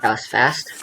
That was fast.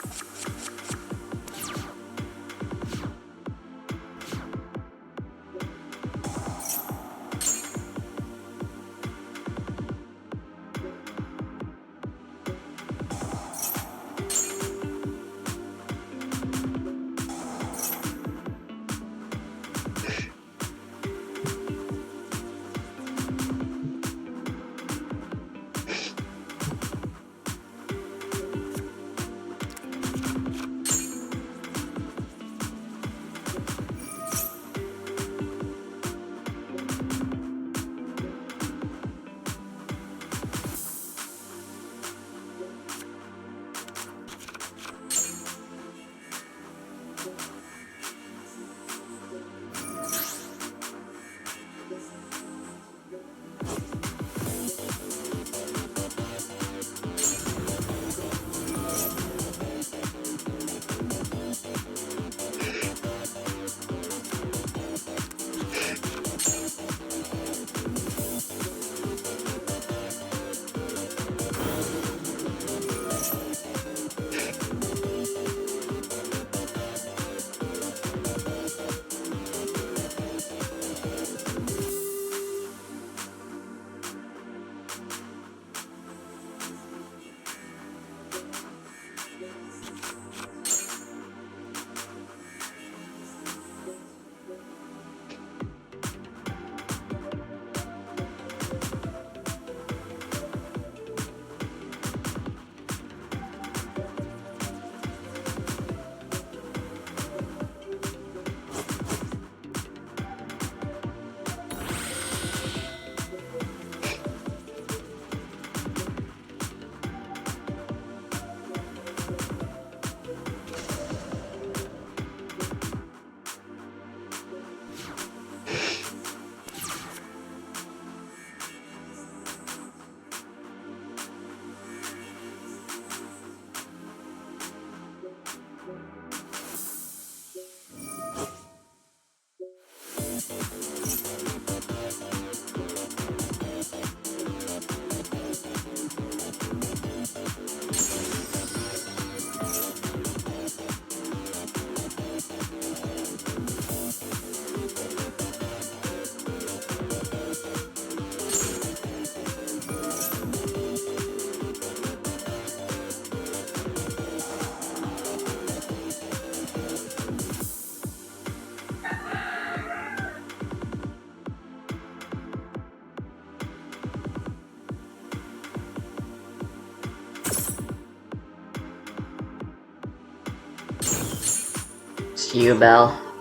See you, Belle.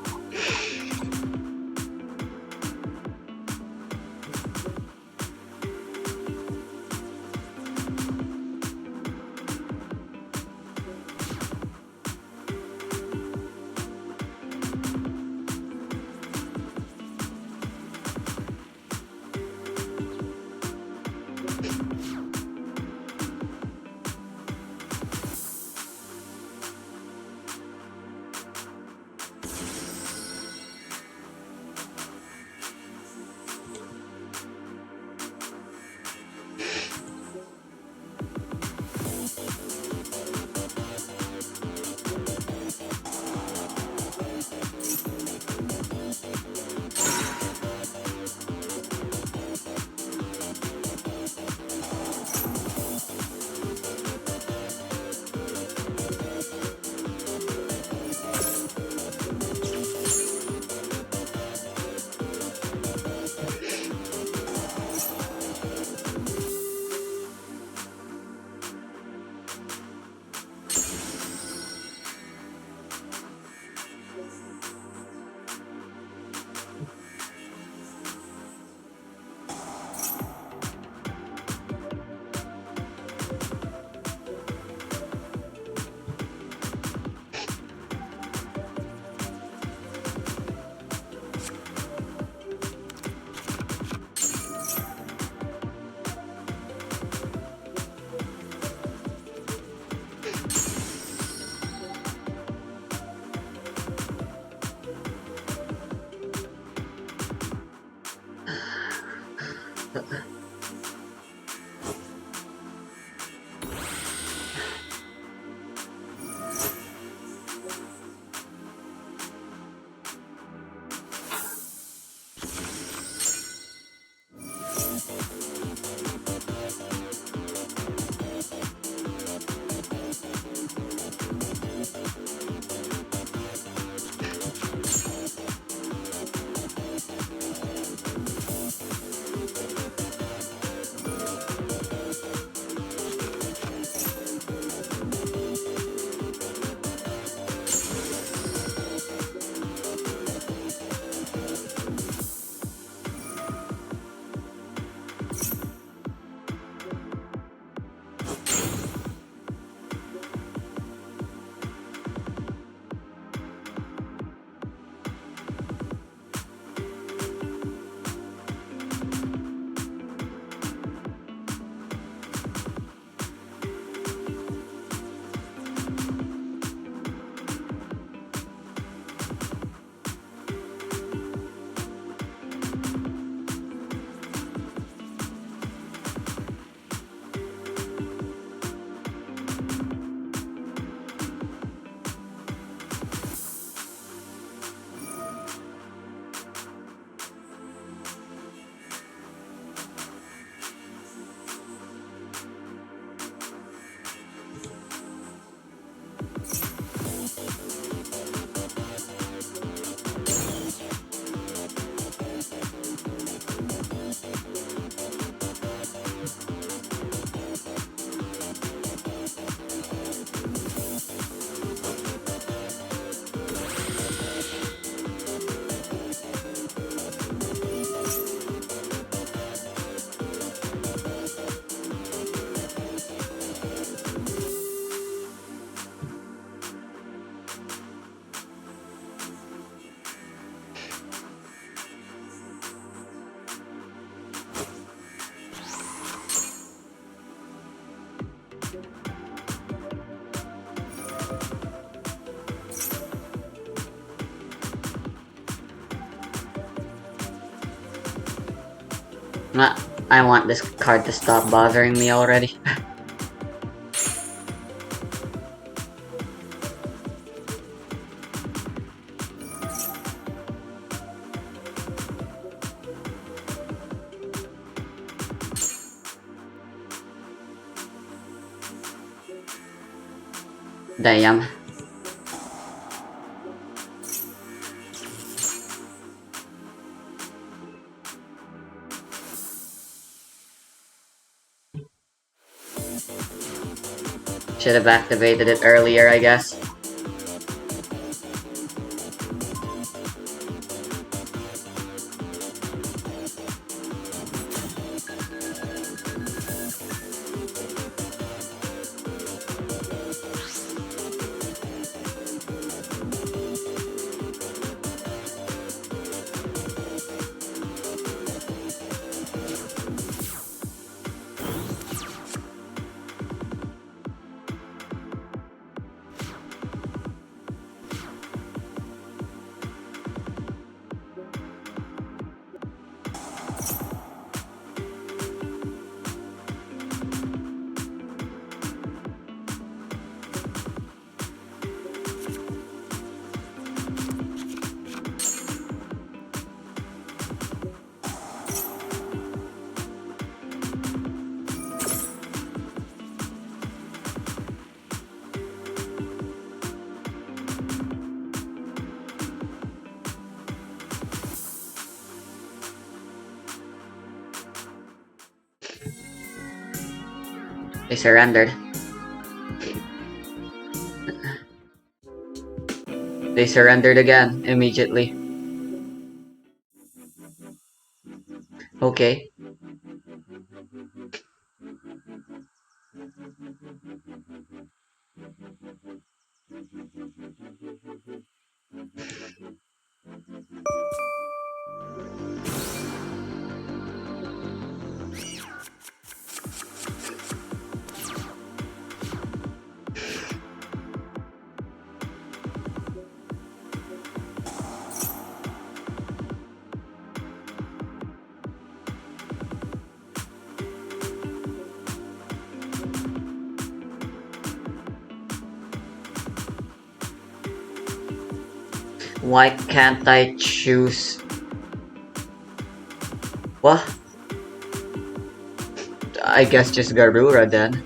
Nah, I want this card to stop bothering me already. Damn. Should have activated it earlier, I guess. They surrendered. They surrendered again, immediately. Okay. Why can't I choose? What? I guess just Garura then.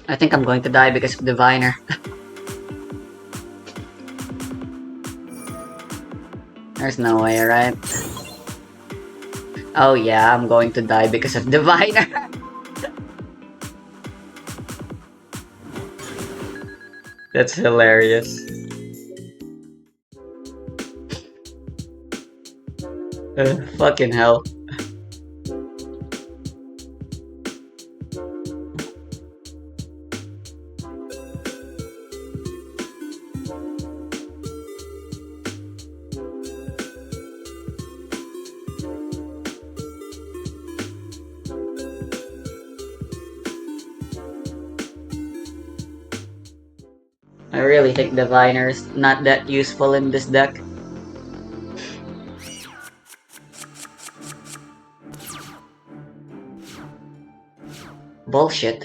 I think I'm going to die because of Diviner. There's no way, right? Oh yeah, I'm going to die because of Diviner. That's hilarious. Fucking hell. I really think Diviner's not that useful in this deck. Bullshit.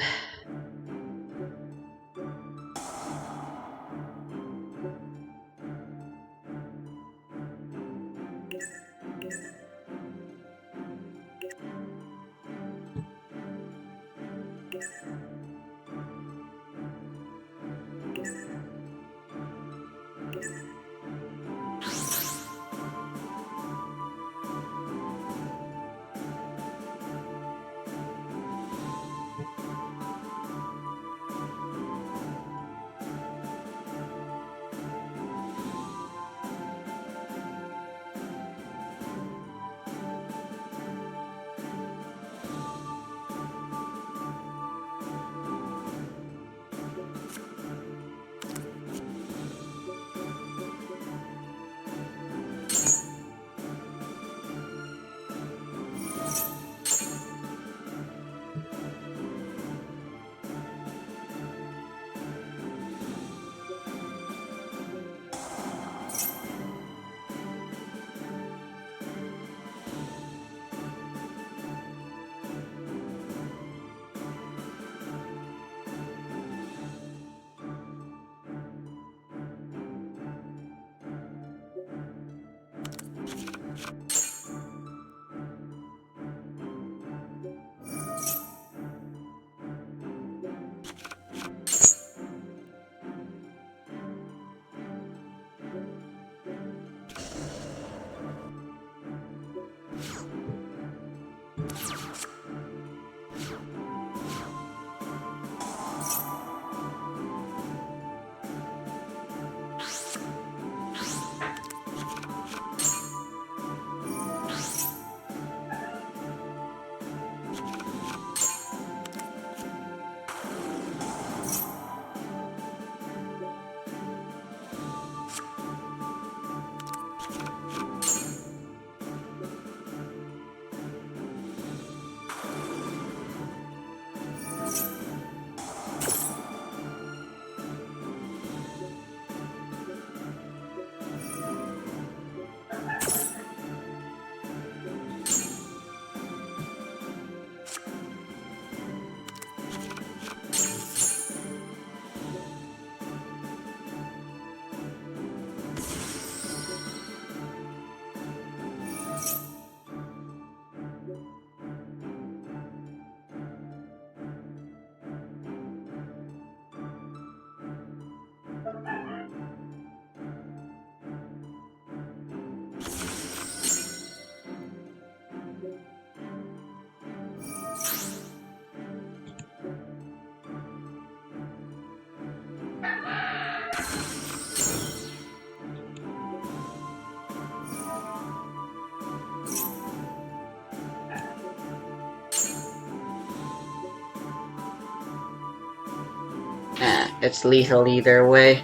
It's lethal either way.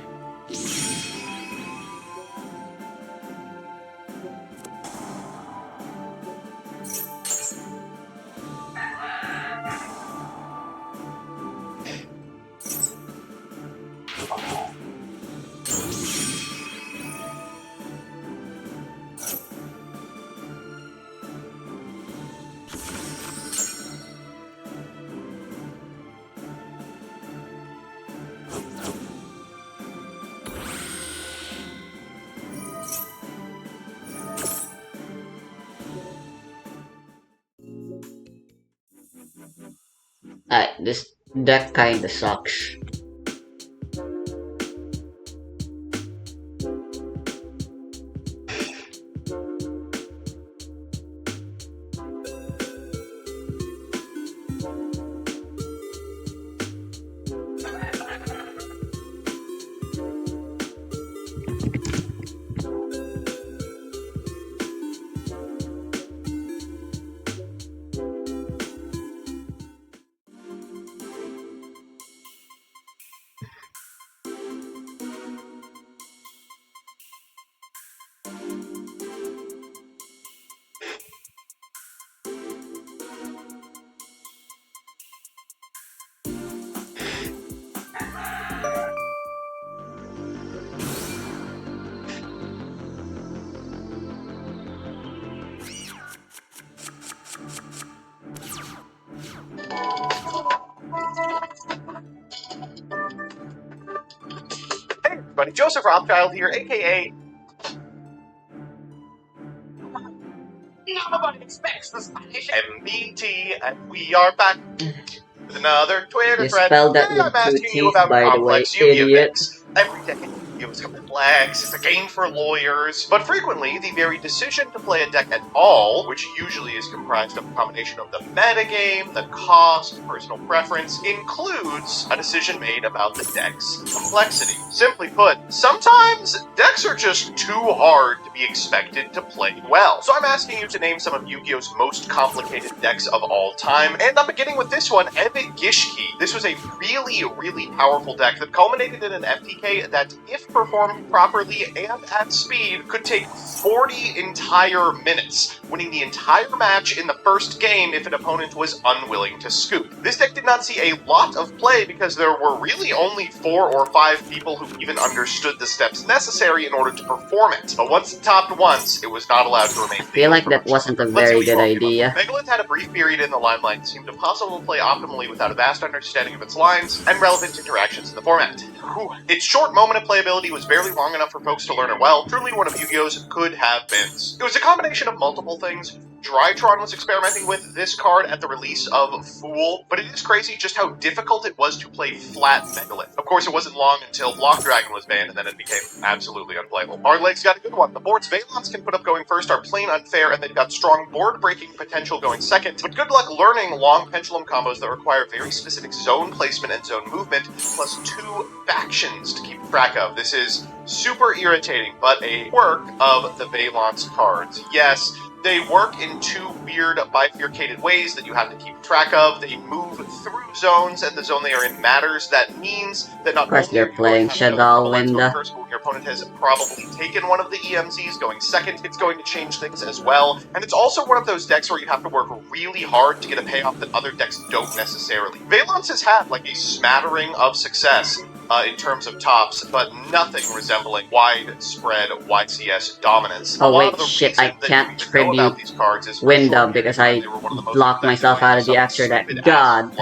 This That kinda sucks. Hey everybody, Joseph Rothschild here, aka Nobody Expects the Spanish MBT, and we are back with another Twitter You thread. spelled that Today I'm with two asking you T's, about by the way, complex Yu-Gi-Oh idiot. decks. Every deck in Yu-Gi-Oh is complex, it's a game for lawyers, but frequently the very decision to play a deck at all, which usually is comprised of a combination of the metagame, the cost, personal preference, includes a decision made about the deck's complexity. Simply put, sometimes decks are just too hard to be expected to play well. So I'm asking you to name some of Yu-Gi-Oh's most complicated decks of all time, and I'm beginning with this one, Epic Gishki. This was a really powerful deck that culminated in an FTK that, if performed properly and at speed, could take 40 entire minutes, winning the entire match in the first game if an opponent was unwilling to scoop. This deck did not see a lot of play because there were really only 4 or 5 people who even understood the steps necessary in order to perform it. But once it topped once, it was not allowed to remain. I feel like that wasn't a very good idea. Megalith had a brief period in the limelight and seemed impossible to play optimally without a vast understanding of its lines and relevant interactions in the format. Its short moment of playability was barely long enough for folks to learn it well, truly one of Yu-Gi-Oh's could-have-beens. It was a combination of multiple things. Drytron was experimenting with this card at the release of Fool, but it is crazy just how difficult it was to play flat Megalith. Of course, it wasn't long until Block Dragon was banned, and then it became absolutely unplayable. Hard Leg's got a good one. The boards Valons can put up going first are plain unfair, and they've got strong board-breaking potential going second, but good luck learning long pendulum combos that require very specific zone placement and zone movement, plus 2 factions to keep track of. This is super irritating, but a quirk of the Valance cards. Yes, they work in 2 weird bifurcated ways that you have to keep track of. They move through zones, and the zone they are in matters. That means that not only They're playing Shadow Winda. First, when your opponent has probably taken one of the EMZs going second, it's going to change things as well. And it's also one of those decks where you have to work really hard to get a payoff that other decks don't necessarily. Valance has had like a smattering of success in terms of tops, but nothing resembling widespread YCS dominance. Oh wait, shit, I can't tribute Winda because I blocked myself out of the extra deck. God.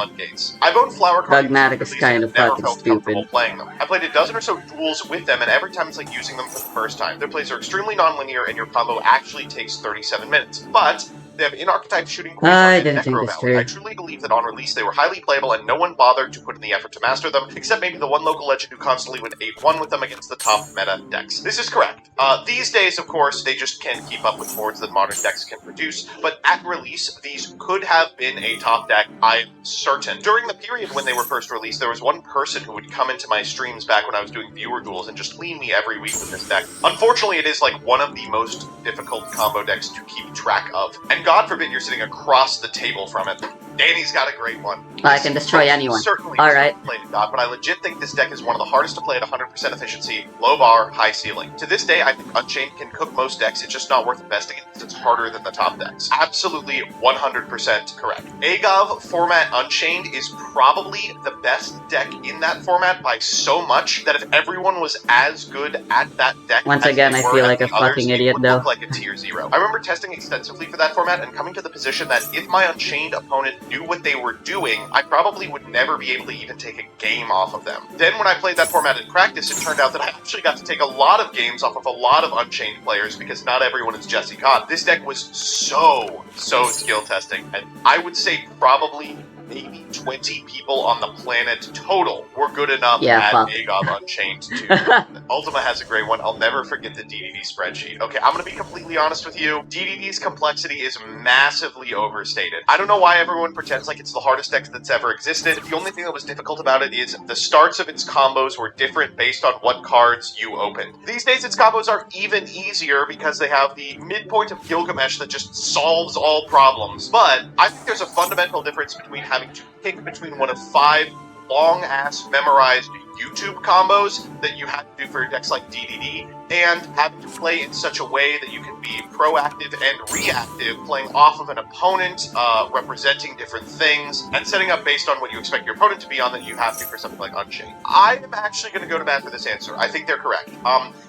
I've owned Flower cards. Dogmatic is kind of fucking stupid. Playing them. I played a dozen or so duels with them, and every time it's like using them for the first time. Their plays are extremely non-linear, and your combo actually takes 37 minutes. But they have in-archetype shooting I didn't think this through. I truly believe that on release they were highly playable and no one bothered to put in the effort to master them, except maybe the one local legend who constantly went 8-1 with them against the top meta decks. This is correct. These days, of course, they just can't keep up with boards that modern decks can produce, but at release, these could have been a top deck, I'm certain. During the period when they were first released, there was one person who would come into my streams back when I was doing viewer duels and just clean me every week with this deck. Unfortunately, it is like one of the most difficult combo decks to keep track of. And God forbid you're sitting across the table from it. Danny's got a great one. I can destroy anyone. Certainly Alright. Played God, but I legit think this deck is one of the hardest to play at 100% efficiency, low bar, high ceiling. To this day, I think Unchained can cook most decks, it's just not worth investing in because it's harder than the top decks. Absolutely 100% correct. Agov format Unchained is probably the best deck in that format by so much that if everyone was as good at that deck Once again, I feel like a fucking idiot though. Look like a tier 0. I remember testing extensively for that format and coming to the position that if my Unchained opponent knew what they were doing, I probably would never be able to even take a game off of them. Then when I played that format in practice, it turned out that I actually got to take a lot of games off of a lot of Unchained players because not everyone is Jesse Codd. This deck was so skill testing, and I would say probably maybe 20 people on the planet total were good enough Yeah, at fuck. AGOV Unchained to... Ultima has a great one. I'll never forget the DDD spreadsheet. Okay, I'm gonna be completely honest with you. DDD's complexity is massively overstated. I don't know why everyone pretends like it's the hardest deck that's ever existed. The only thing that was difficult about it is the starts of its combos were different based on what cards you opened. These days its combos are even easier because they have the midpoint of Gilgamesh that just solves all problems. But I think there's a fundamental difference between having to pick between one of 5 long-ass memorized YouTube combos that you had to do for decks like DDD, and having to play in such a way that you can be proactive and reactive, playing off of an opponent, representing different things, and setting up based on what you expect your opponent to be on that you have to for something like Unchained. I am actually going to go to bat for this answer. I think they're correct.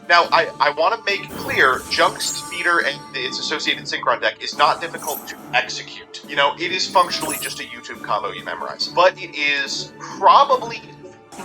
Now, I want to make clear, Junk Speeder and its associated Synchron deck is not difficult to execute. You know, it is functionally just a YouTube combo you memorize. But it is probably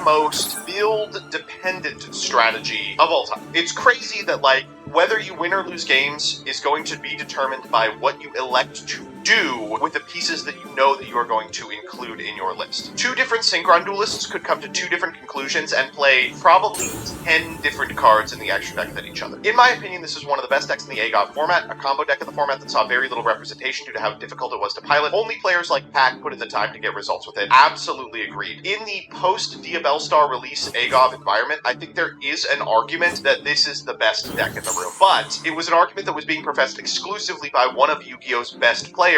most build-dependent strategy of all time. It's crazy that, like, whether you win or lose games is going to be determined by what you elect to do with the pieces that you know that you are going to include in your list. 2 different Synchron duelists could come to 2 different conclusions and play probably 10 different cards in the extra deck than each other. In my opinion, this is one of the best decks in the AGOG format, a combo deck of the format that saw very little representation due to how difficult it was to pilot. Only players like Pack put in the time to get results with it. Absolutely agreed. In the post-Diabellstar release AGOV environment, I think there is an argument that this is the best deck in the room, but it was an argument that was being professed exclusively by one of Yu-Gi-Oh's best players,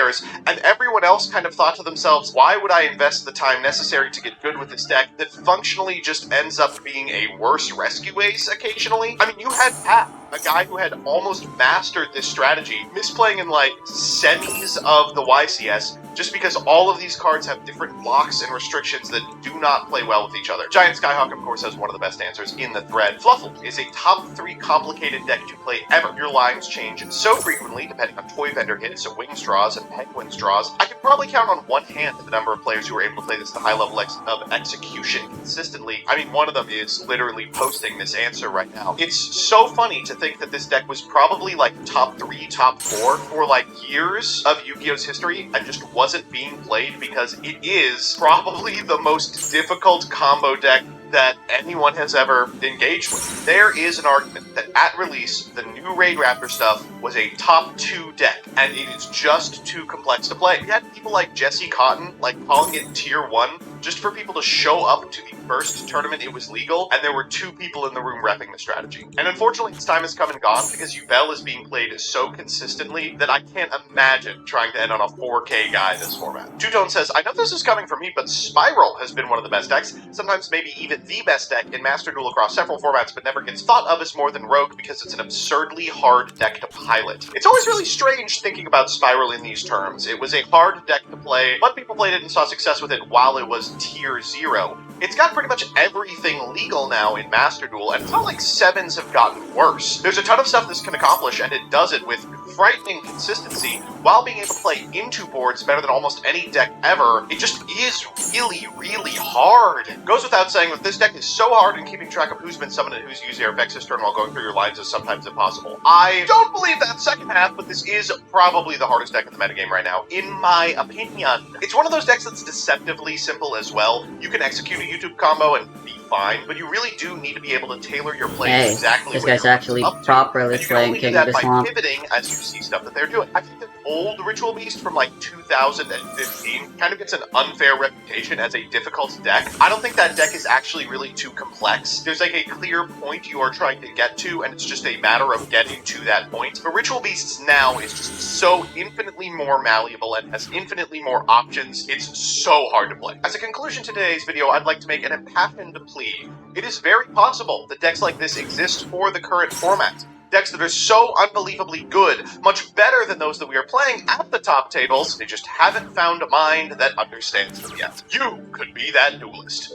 and everyone else kind of thought to themselves, why would I invest the time necessary to get good with this deck that functionally just ends up being a worse rescue ace occasionally? I mean, you had Pat, a guy who had almost mastered this strategy, misplaying in like semis of the YCS, just because all of these cards have different blocks and restrictions that do not play well with each other. Giant Skyhawk, of course, has one of the best answers in the thread. Fluffle is a top 3 complicated deck to play ever. Your lines change so frequently, depending on toy vendor hits, wings draws, and penguins draws. I can probably count on one hand the number of players who are able to play this at the high level of execution consistently. I mean, one of them is literally posting this answer right now. It's so funny to think that this deck was probably like top 3, top 4 for like years of Yu-Gi-Oh's history and just wasn't being played because it is probably the most difficult combo deck that anyone has ever engaged with. There is an argument that at release, the new Raid Raptor stuff was a top 2 deck, and it is just too complex to play. We had people like Jesse Cotton, like, calling it Tier 1, just for people to show up to the first tournament it was legal, and there were 2 people in the room repping the strategy. And unfortunately, its time has come and gone, because Yubel is being played so consistently that I can't imagine trying to end on a 4K guy in this format. Two-Tone says, I know this is coming from me, but Spiral has been one of the best decks, sometimes maybe even the best deck in Master Duel across several formats, but never gets thought of as more than Rogue because it's an absurdly hard deck to pilot. It's always really strange thinking about Spiral in these terms. It was a hard deck to play, but people played it and saw success with it while it was Tier 0. It's got pretty much everything legal now in Master Duel, and it's not like 7s have gotten worse. There's a ton of stuff this can accomplish, and it does it with frightening consistency, while being able to play into boards better than almost any deck ever. It just is really, really hard. Goes without saying that this deck is so hard, and keeping track of who's been summoned and who's used their Vexus turn while going through your lines is sometimes impossible. I don't believe that second half, but this is probably the hardest deck in the metagame right now, in my opinion. It's one of those decks that's deceptively simple as well. You can execute a YouTube combo and be fine, but you really do need to be able to tailor your play exactly this what guy's you're actually up to, properly and you can playing only do King that of the by Swamp. pivoting as you see stuff that they're doing. I think that old Ritual Beast from like 2015 kind of gets an unfair reputation as a difficult deck. I don't think that deck is actually really too complex. There's like a clear point you are trying to get to, and it's just a matter of getting to that point. But Ritual Beasts now is just so infinitely more malleable and has infinitely more options. It's so hard to play. As a conclusion to today's video, I'd like to make an impassioned plea. It is very possible that decks like this exist for the current format. Decks that are so unbelievably good, much better than those that we are playing at the top tables, they just haven't found a mind that understands them yet. You could be that duelist.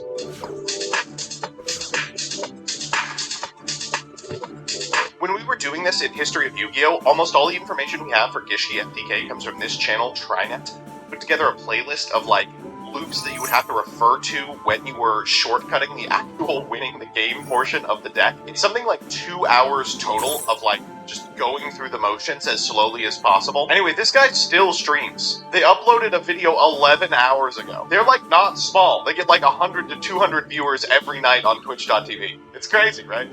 When we were doing this in History of Yu-Gi-Oh!, almost all the information we have for Gishki FTK comes from this channel, Trinet. Put together a playlist of, like, loops that you would have to refer to when you were shortcutting the actual winning the game portion of the deck. It's something like 2 hours total of, like, just going through the motions as slowly as possible. Anyway, this guy still streams. They uploaded a video 11 hours ago. They're like not small. They get like 100 to 200 viewers every night on twitch.tv. It's crazy, right?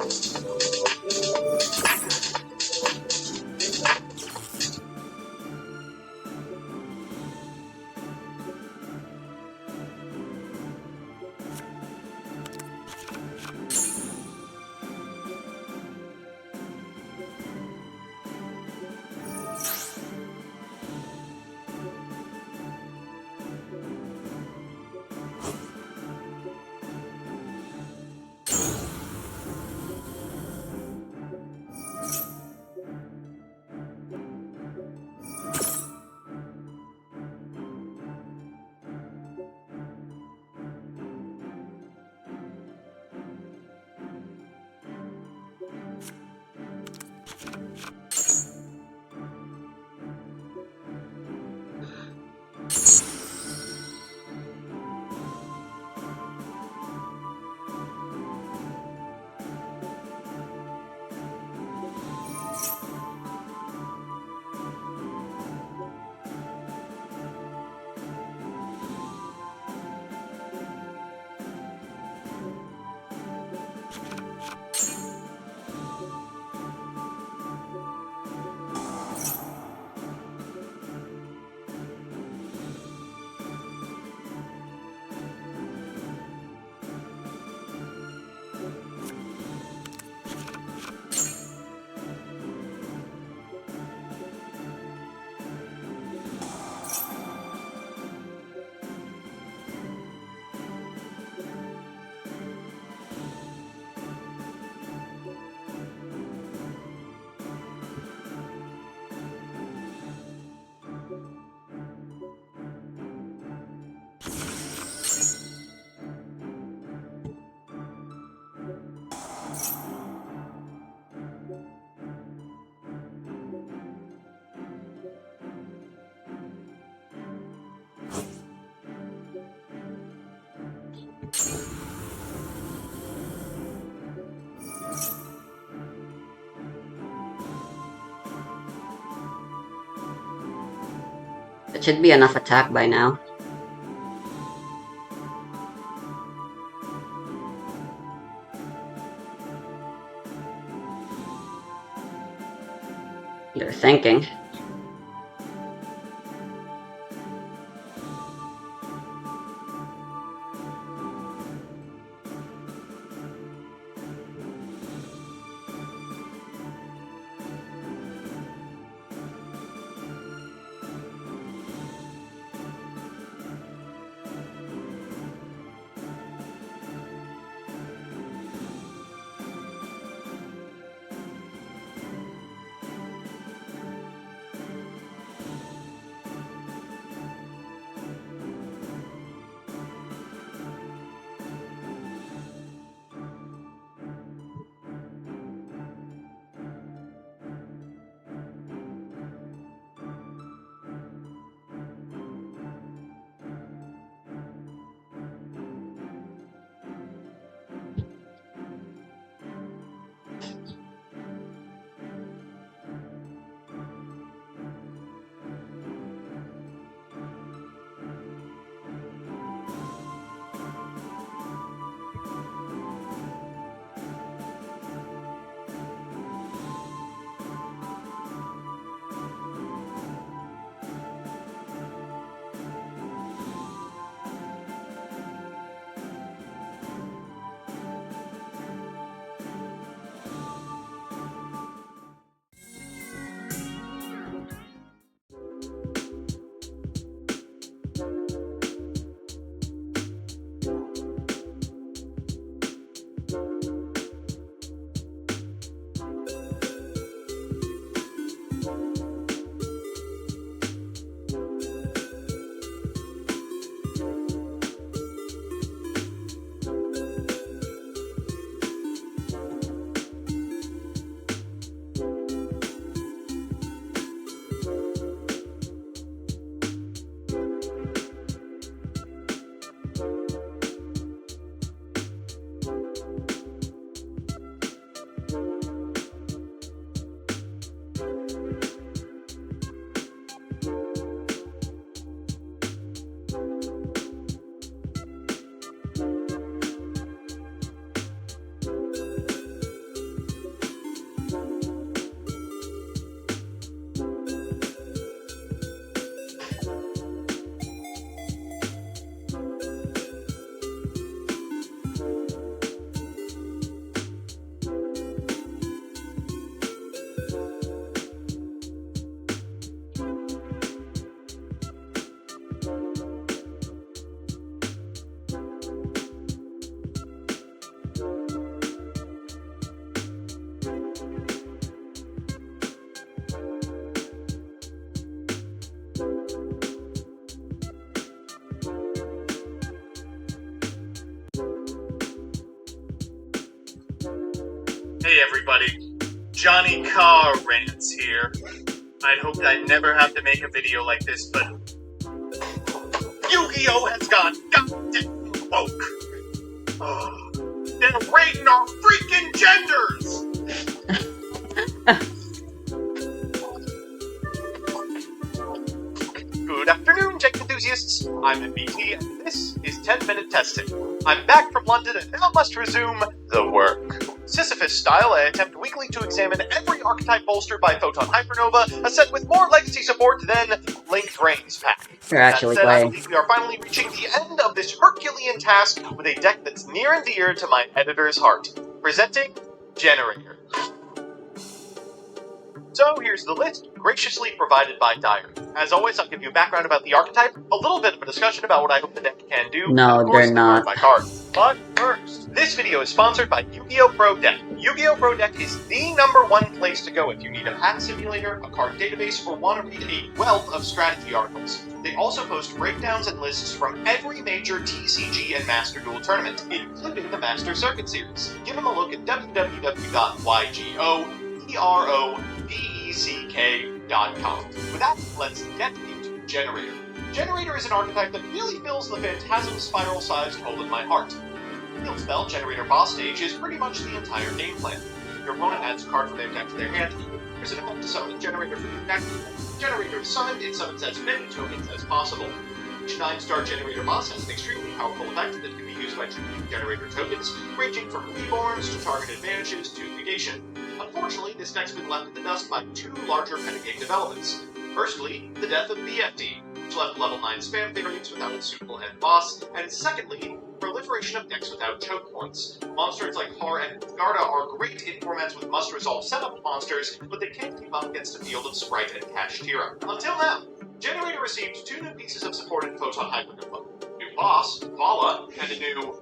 It should be enough attack by now. They're thinking. Hey everybody, Johnny Carr Rants here. I'd hoped I'd never have to make a video like this, but Yu-Gi-Oh! Has gone goddamn woke. They're rating our freaking genders! Good afternoon, Jake enthusiasts. I'm MBT, and this is 10-Minute Testing. I'm back from London and now must resume the work. Sisyphus style, I attempt weekly to examine every archetype bolstered by Photon Hypernova, a set with more legacy support than Linked Reigns pack. You're actually that said, playing. I believe we are finally reaching the end of this Herculean task with a deck that's near and dear to my editor's heart. Presenting Generator. So here's the list, graciously provided by Dyer. As always, I'll give you a background about the archetype, a little bit of a discussion about what I hope the deck can do, No, and of course, they're the card not. by card. But first, this video is sponsored by Yu-Gi-Oh! Pro Deck. Yu-Gi-Oh! Pro Deck is the #1 place to go if you need a pack simulator, a card database, or want to read a wealth of strategy articles. They also post breakdowns and lists from every major TCG and Master Duel tournament, including the Master Circuit series. Give them a look at www.yyyy.com. With that, let's get into Generator. Generator is an archetype that really fills the Phantasm Spiral-sized hole in my heart. Field spell, Generator Boss Stage, is pretty much the entire game plan. Your opponent adds a card from their deck to their hand. There's an effect to summon the Generator from your deck. The Generator is summoned, it summons as many tokens as possible. Each 9-star Generator Boss has an extremely powerful effect that can be used by triggering Generator tokens, ranging from Reborns to targeted vanishes to negation. Unfortunately, this deck's been left in the dust by two larger metagame developments. Firstly, the death of BFD, which left level 9 spam variants without a suitable end boss, and secondly, proliferation of decks without choke points. Monsters like Har and Garda are great in formats with must-resolve setup monsters, but they can't keep up against a field of Sprite and Kashtira. Until now, Generator received 2 new pieces of support in Photon Hypernova. New boss, Vala, and a new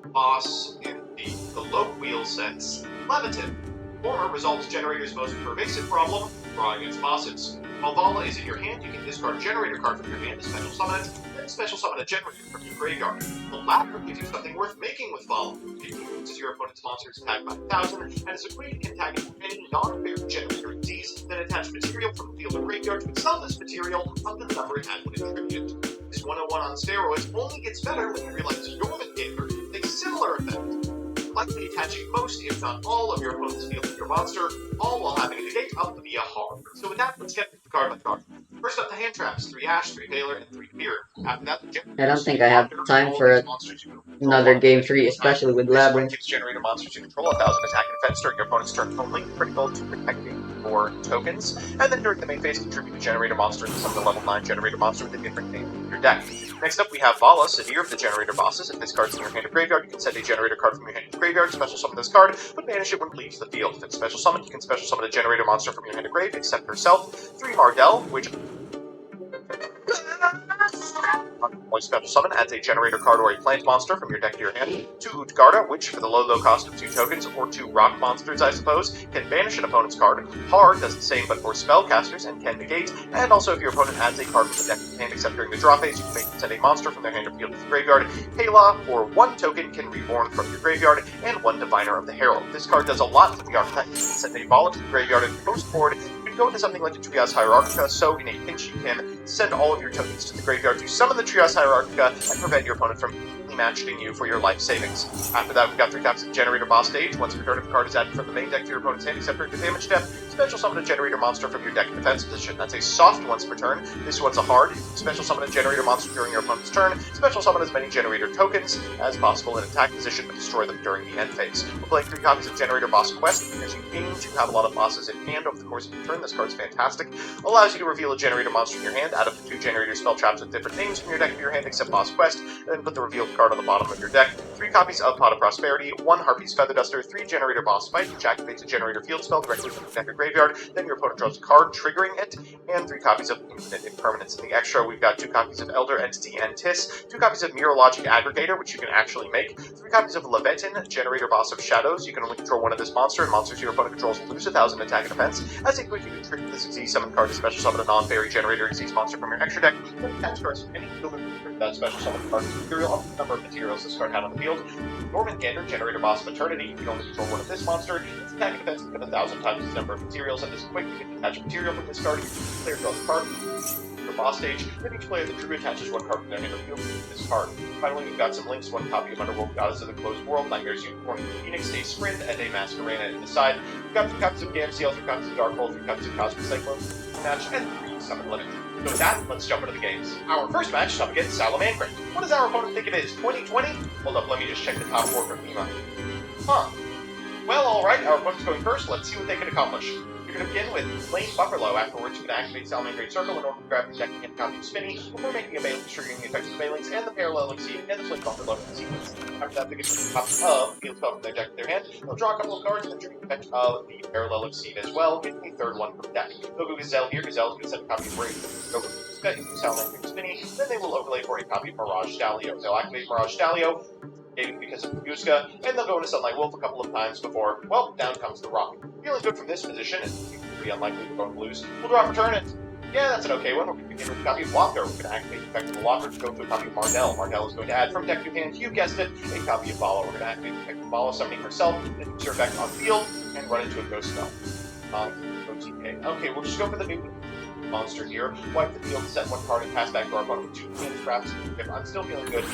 boss in the colloquial sense, Levitin. Former resolves Generator's most pervasive problem, drawing its bosses. While Vala is in your hand, you can discard a Generator card from your hand to special summon it, then special summon a Generator from your graveyard. The latter gives you something worth making with Vala. It uses your opponent's monster's attack by 1,000, and is a queen can tag any non-fair Generator disease, then attach material from the field or graveyard to itself as material up to the number it had when it tribute. This 101 on steroids only gets better when you realize your mechanic makes a similar effect, likely attaching most, if not all, of your opponent's field to your monster, all while having a negate up via Har. So with that, let's get the card by card. First up, the hand traps, 3 Ash, 3 Veiler, and 3 Fear. After that, the I don't think I have time for another game 3, especially with This one Labyrinth. gives Generator monsters you control 1,000 attack and defense during your opponent's turn only, critical to protecting for tokens, and then during the main phase, contribute a Generator monster to summon a level 9 Generator monster with a different name in your deck. Next up, we have Vala, Severe of the Generator bosses. If this card's in your hand or graveyard, you can send a Generator card from your hand to graveyard, special summon this card, but banish it when it leaves the field. If it's special summoned, you can special summon a Generator monster from your hand to grave, except herself. 3 Mardell, which special summon adds a Generator card or a plant monster from your deck to your hand. 2 Utgarda, which for the low cost of 2 tokens, or 2 rock monsters I suppose, can banish an opponent's card. Har does the same but for spellcasters and can negate, and also if your opponent adds a card from the deck to your hand except during the draw phase, you can send a monster from their hand or field to the graveyard. Kayla, for 1 token, can reborn from your graveyard, and 1 Diviner of the Herald. This card does a lot for the archetype. You can send a Vala to the graveyard and post-board. You can go into something like the Trias Hierarchica, so in a pinch you can send all of your tokens to the graveyard to summon the Trias Hierarchica and prevent your opponent from matching you for your life savings. After that, we've got 3 copies of Generator Boss Stage. Once a return of a card is added from the main deck to your opponent's hand, except during the damage step, special summon a Generator monster from your deck in defense position. That's a soft once per turn. This one's a hard. Special summon a Generator monster during your opponent's turn. Special summon as many Generator tokens as possible in attack position, but destroy them during the end phase. We're playing 3 copies of Generator Boss Quest because you aim to have a lot of bosses in hand over the course of your turn. This card's fantastic. Allows you to reveal a Generator monster in your hand, add up to 2 Generator spell traps with different names from your deck to your hand except Boss Quest, and then put the revealed card on the bottom of your deck. 3 copies of Pot of Prosperity, 1 Harpy's Feather Duster, 3 Generator Boss Fight, which activates a Generator field spell directly from the deck or graveyard, then your opponent draws a card, triggering it, and 3 copies of Infinite Impermanence. In the extra, we've got 2 copies of Elder Entity and Tis, 2 copies of Mirologic Aggregator, which you can actually make, 3 copies of Levitin, Generator Boss of Shadows. You can only control 1 of this monster, and monsters your opponent controls lose 1,000 attack and defense. As a quick, you can trick this Xyz summon card to special summon a non-fairy generator Xyz monster from your extra deck. Then attach cards from any field of that special summon card material up to the number of materials this card had on the field. Dormant Gander, Generator Boss of Eternity. You can only control one of this monster. Its attack and defense is 1,000 times its number of materials, and this quick, you can attach a material from this card. Each player draws a card. Your boss stage, then each player that drew attaches one card from their hand or field to this card. Finally, we've got some links, one copy of Underworld Goddess of the Closed World, Nightmare's Unicorn, Phoenix, a Sprint, and a Masquerena in the side. We've got 3 copies of Gamciel, 3 copies of Darkhold, 3 copies of Cosmic Cyclone, match, and 3 Summon Limit. So with that, let's jump into the games. Our first match is up against Salamangreat. What does our opponent think it is? 2020? Hold up, let me just check the top 4 from Lima. Huh. Well, alright, our opponent's going first. Let's see what they can accomplish. You're going to begin with Flame Buffalo. Afterwards, you can activate Salamangreat Circle in order to grab the deck and copy of Spinny before making a Bailey, triggering the effects of Bailings and the Parallel Exceed and the Flame Buffalo sequence. After that, they get a copy of Field Spell from their deck in their hand. They'll draw a couple of cards and trigger the effect of the Parallel Exceed as well, getting a third one from the deck. They'll go Gazelle here. Gazelle's going to send a copy of Brave. Go into Salamangreat Spinny. Then they will overlay for a copy of Mirage Stalio. They'll activate Mirage Stalio because of Guska, and they'll go into Sunlight Wolf a couple of times before, well, down comes the Rock. Feeling good from this position, and pretty unlikely we're going to lose. We'll draw for turn, and yeah, that's an okay one. We're going to begin with a copy of Locker. We're going to activate the effect of the Locker to go to a copy of Mardell. Mardell is going to add from deck to hand, you guessed it, a copy of Vala. We're going to activate the effect of Vala, summoning herself, then use her effect on field, and run into a Ghost Spell. OTK. Okay, we'll just go for the new monster here. Wipe the field, set 1 card, and pass back to our opponent with 2 hand traps. I'm still feeling good.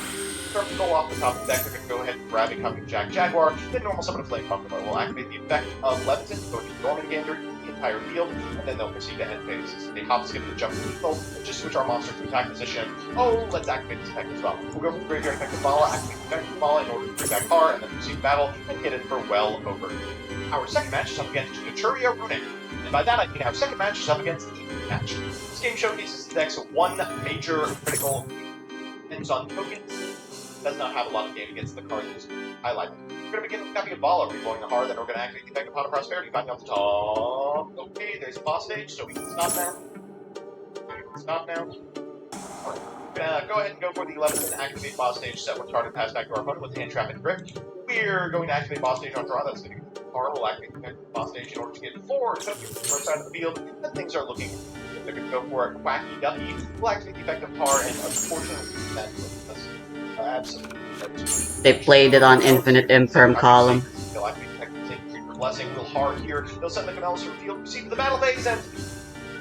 Start to go off the top of the deck. They're going to go ahead and grab a copy of Jack Jaguar, then normal summon a Flame Buffalo. We'll activate the effect of Leviton, go to Dormant Gander, the entire field, and then they'll proceed to end phases. They hop, skip, and jump lethal, and just switch our monster to attack position. Oh, let's activate this effect as well. We'll go for the Graveyard effect of Vala, activate the effect of Vala in order to bring back Car, and then proceed to battle, and hit it for well over. Our second match is up against Naturia Runic. And by that I mean our second match is up against the Evening match. This game showcases the deck's one major critical depends on tokens. Does not have a lot of game against the cards just highlighted. We're going to begin with a copy of Vala, re-rolling the heart, then we're going to activate the effect of Pot of Prosperity, finding off the top. Okay, there's a boss stage, so we can stop now. Stop now. Go ahead and go for the 11th and activate boss stage, set 1 card and pass back to our opponent with Hand Trap and Grip. We're going to activate boss stage on draw, that's going to be Car. We'll activate the boss stage in order to get 4 tokens from the first side of the field, and things are looking good. They're going to go for a Quacky Ducky. We'll activate the effect of Car, and unfortunately, that was absolutely. They played it on Infinite Imperm column. They'll activate the effect of Take Creeper Blessing. We'll hard here. They'll send the Camellis from the field, proceed to the battle phase, and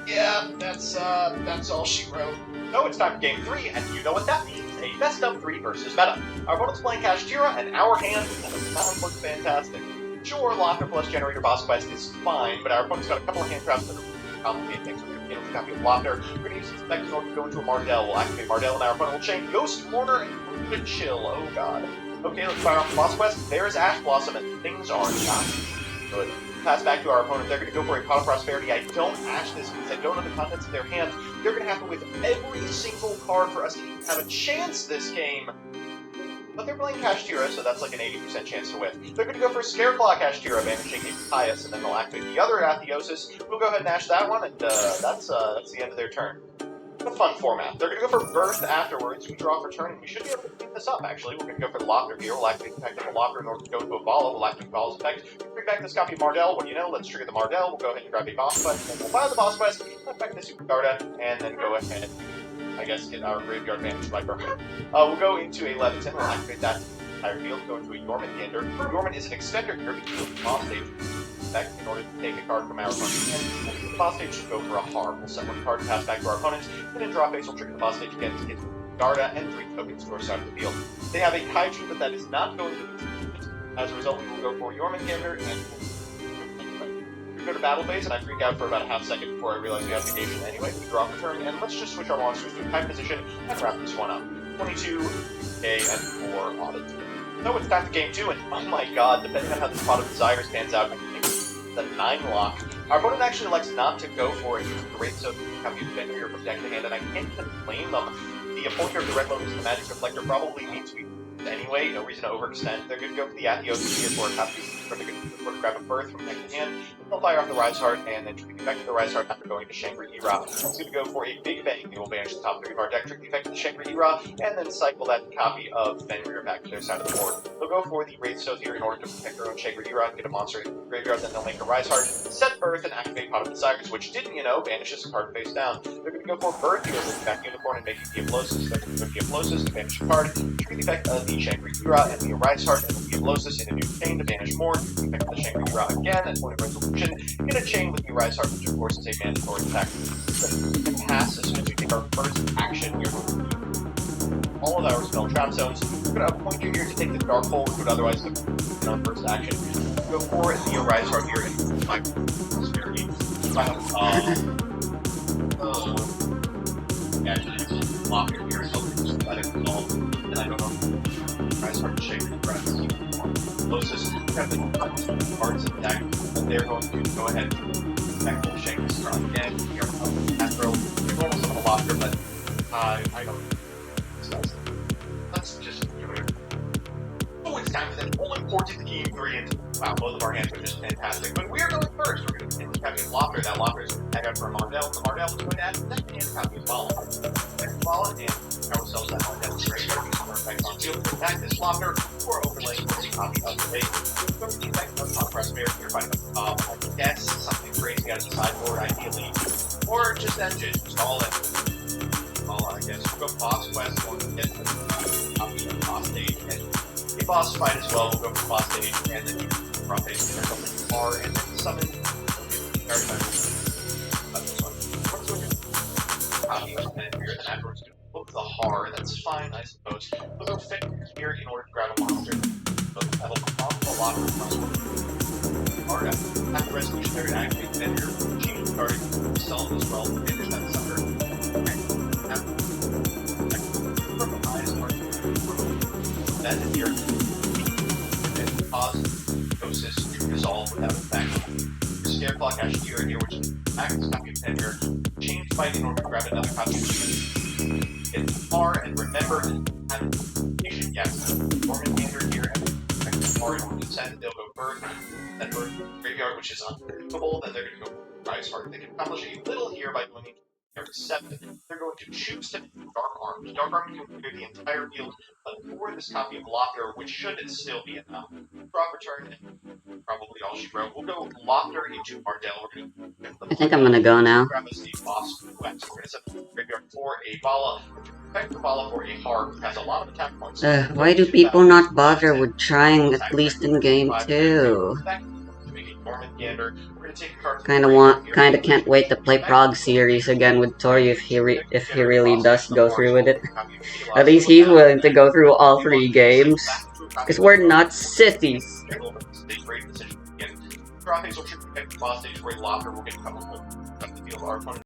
yeah, that's all she wrote. So it's time for game 3, and you know what that means. A best of 3 versus meta. Our opponent's playing Kashtira, and our hand, that one looks fantastic. Sure, Locker plus Generator Boss Quest is fine, but our opponent's got a couple of hand traps that are complicate things. We're going to begin with a copy of Locker. We're going to use this effect in order to go into a Mardell. We'll activate Mardell, and our opponent will chain Ghost Mourner and Rooted Chill. Oh god. Okay, let's fire off the Boss Quest. There's Ash Blossom, and things are not good. Pass back to our opponent. They're going to go for a Pot of Prosperity. I don't ash this because I don't know the contents of their hand. They're going to have to whip every single card for us to even have a chance this game. But they're playing Kashtira, so that's like an 80% chance to win. They're going to go for Scareclaw Kashtira, banishing a Pious, and then they'll activate the other Atheosis. We'll go ahead and ash that one, and that's the end of their turn. A fun format. They're going to go for Birth afterwards. We draw for turn, and we should be able to clean this up, actually. We're going to go for the Locker here. We'll activate the effect of the Locker in order to go into a Vala. We'll activate Vala's effect. Bring back this copy of Mardell. What do you know? Let's trigger the Mardell. We'll go ahead and grab a Boss Quest, and then we'll fire the Boss Quest, back to the Super Garda, and then go ahead and, I guess, get our Graveyard Vantage Viper. We'll go into a Leviton. We'll activate that entire field. Go into a Yorman Gander. Yorman is an extender here because of the boss stage. In order to take a card from our opponent's hand. The boss stage should go for a harm. We'll set 1 card and pass back to our opponent, and then draw phase will trigger the boss stage again to get Garda and 3 tokens to our side of the field. They have a Kaiju, but that is not going to be. As a result, we will go for Yorman Gander, and we go to battle phase, and I freak out for about a half second before I realize we have negation anyway. We draw for turn, and let's just switch our monsters to a time position and wrap this one up. 22, A, and 4 audit. So it's time for game 2, and oh my god, depending on how this Pot of Desires pans out, I think the 9 lock. Our opponent actually likes not to go for it. The rate so copy of Defender here from deck to hand, and I can't even blame them. The appointer of the Red Lotus and the Magic Reflector probably needs to be anyway, no reason to overextend. They're going to go for the Atheosis here for a copy We're going to grab a Birth from neck to hand. He'll fire off the Rise Heart, and then Trick Effect the Rise Heart after going to Shangri-Ira. He's going to go for a Big Bang. He will banish the top 3 of our deck, Trick Effect the Shangri-Ira, and then cycle that copy of Fenrir back to their side of the board. They'll go for the Wraith Stones here in order to protect their own Shangri-Ira and get a monster in the graveyard. Then they'll make a Rise Heart, set Birth, and activate Pot of Desires, which didn't, banishes a card face down. They're going to go for Birth here with back Unicorn and make it Diablosis. They're going to go Diablosis to banish a card, Trick Effect of the Shangri-Ira, and the Rise Heart, and the Diablosis in a new chain to banish more. Trick Effect of the Shangri-Ira again at point of resolution in a chain with the Rise Heart, which of course is a mandatory attack. We can pass as soon as we take our first action. We're going to do all of our spell trap zones. We're going to appoint you here to take the Dark Hole, which would otherwise have been our first action. Go for the Rise Heart here and my prosperity. Lock it here, so just let it resolve. And I don't know. Rise Heart shape the breath. Closest, we have the cards of the deck, and they're going to go ahead and back full shake this turn again. Here, Astro. We're almost on a locker, but I don't. Let's just do it. Oh, it's time for that all important game 3, and wow, both of our hands are just fantastic. But we're going first. We're going to finish having a locker. That locker is going to tag out for a Mardell. The Mardell is going to add the second hand copy as well. Next ball, and ourselves that Mardell straight. Effect on field to attack this locker or overlay a copy of the base. Go to the effect of Top Prosperity. You're fighting up the top. I guess something crazy out of the sideboard, ideally. Or just engine. Just all in. All I guess. We'll go boss quest. We'll get the copy of the boss stage. And a boss fight as well. We'll go for boss stage. And then you can drop base. There's something far. And then summon. Very nice. This one. What's looking? Copy of Fenrir. Then afterwards, look the horror, that's fine, I suppose. We'll go Fenrir here in order to grab a monster. So that'll come off the locker from Alright, after resolution, they're going to activate Fenrir, change the card, sell it as well, finish that sucker. From the highest part, that is here. And cause Ghosts to resolve without effect. The Scare Clock actually here, which acts copy of Fenrir, change fight in order to grab another copy of get far and remember and have patient, yes. Dormant Gander here and effective far in order to send, they'll go Bird, then Bird Graveyard, which is unpredictable, then they're going to go Rise Heart. They can accomplish a little here by going into 7. They're going to choose to Dark Arm. Dark Arm can clear the entire field, but for this copy of Locker, which should still be enough. Drop return, and probably all she wrote. We'll go Locker into Mardell. We're going to I think I'm gonna go now. grab us the boss quest. We're going to set the graveyard for a Vala. Effect the Vala for a Harp, which has a lot of attack points. Why do people not bother with trying at least in game 2? Kinda can't wait to play Prog series again with Tori if he really does go through with it. At least he's willing to go through all 3 games. Because we're not sissies. Drop a social boss stage for a locker. We'll get a couple of the field. Our opponent